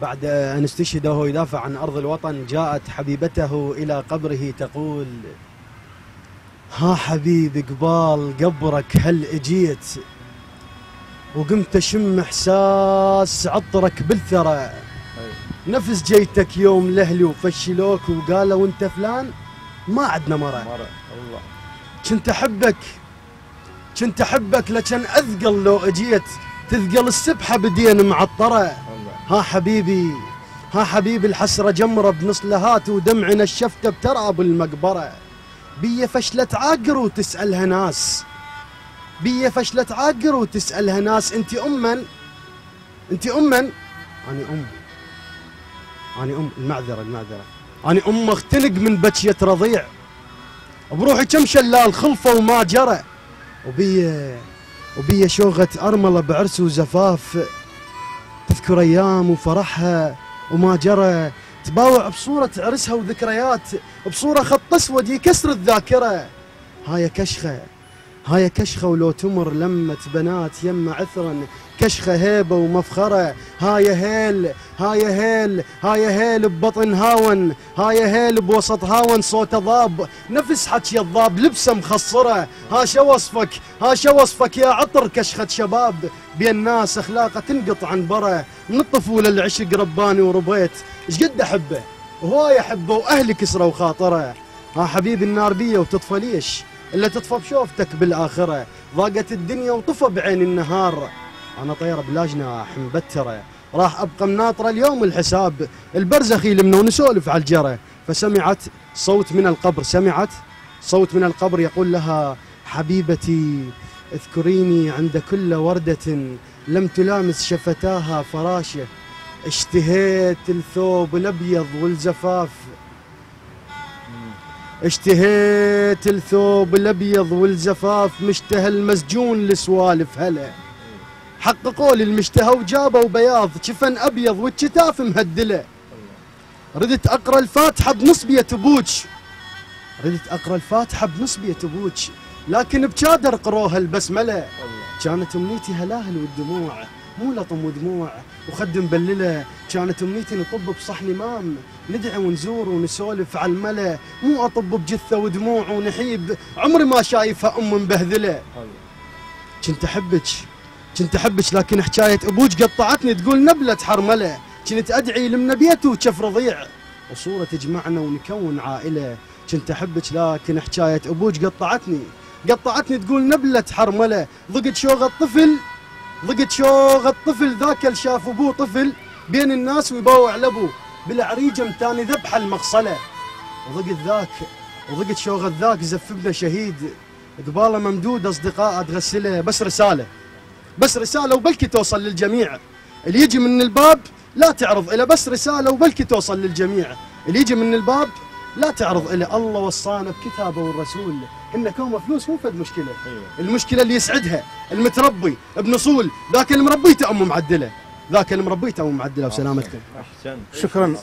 بعد أن استشهد وهو يدافع عن أرض الوطن جاءت حبيبته إلى قبره تقول: ها حبيبي قبال قبرك هل اجيت، وقمت أشم إحساس عطرك بالثرى، نفس جيتك يوم لأهلي وفشلوك وقالوا أنت فلان ما عدنا مرة. الله كنت أحبك لكن أثقل لو أجيت، تثقل السبحة بدين معطرة. ها حبيبي الحسرة جمرة بنص لهات ودمعنا الشفتة بتراب المقبرة، بيا فشلة عاقر وتسألها ناس، انت أمن أنا أم المعذرة أنا أم اختنق من بكية رضيع، بروحي كم شلال خلفة وما جرى، وبيا شوغة أرملة بعرس وزفاف، تذكر أيام وفرحها وما جرى، تباوع بصورة عرسها وذكريات، بصورة خط أسود يكسر الذاكرة. هاي كشخة ولو تمر لمة بنات يم عثرا، كشخة هيبة ومفخرة. هاي هيل ببطن هاون، هاي هيل بوسط هاون، صوت ضاب نفس حكي الضاب، لبسه مخصرة. ها شو وصفك يا عطر كشخة شباب، بين ناس اخلاقه تنقطع عن بره، من الطفولة العشق رباني وربيت، شقد احبه وهواي احبه واهلي كسروا خاطره. ها حبيبي النار بيه وتطفى ليش، إلا تطفى بشوفتك بالآخرة، ضاقت الدنيا وطفى بعين النهار، أنا طيرة بلا جناح مبترة، راح أبقى مناطرة اليوم الحساب، البرزخ يلمنا ونسولف على الجرة. فسمعت صوت من القبر يقول لها: حبيبتي اذكريني عند كل وردة لم تلامس شفتاها فراشة، اشتهيت الثوب الأبيض والزفاف، مشتهى المسجون لسوالف هلا، حققوا لي المشتهى وجابوا بياض، شفن ابيض والشتاف مهدله، ردت اقرا الفاتحه بنصبيه ابوج، لكن بشادر قروها البسمله، كانت امنيتي هلاهل والدموع مو لطم ودموع وخد مبلله، كانت امنيتي نطب بصحن امام، ندعي ونزور ونسولف على الملا، مو اطب بجثه ودموع ونحيب، عمري ما شايفها ام مبهذله. كنت احبك لكن حكايه ابوج قطعتني، تقول نبله حرمله، كنت ادعي لمن بيته وشف رضيع، وصوره تجمعنا ونكون عائله، كنت احبك لكن حكايه ابوج قطعتني، تقول نبله حرمله، ضقت شوغ الطفل ذاك اللي شاف ابوه طفل بين الناس ويباوع لابوه، بالعريجه متاني ذبح المغصله، وضقت شوغ الذاك زفبنا شهيد، قباله ممدود اصدقاء تغسله، بس رساله وبلكي توصل للجميع، اللي يجي من الباب لا تعرض إله، بس رساله وبلكي توصل للجميع، اللي يجي من الباب لا تعرض إله، الله وصانا بكتابه والرسول إن كومه فلوس مو فد مشكله، المشكله اللي يسعدها المتربي بنصول، ذاك اللي مربيته ام معدله، وسلامتكم. شكرا.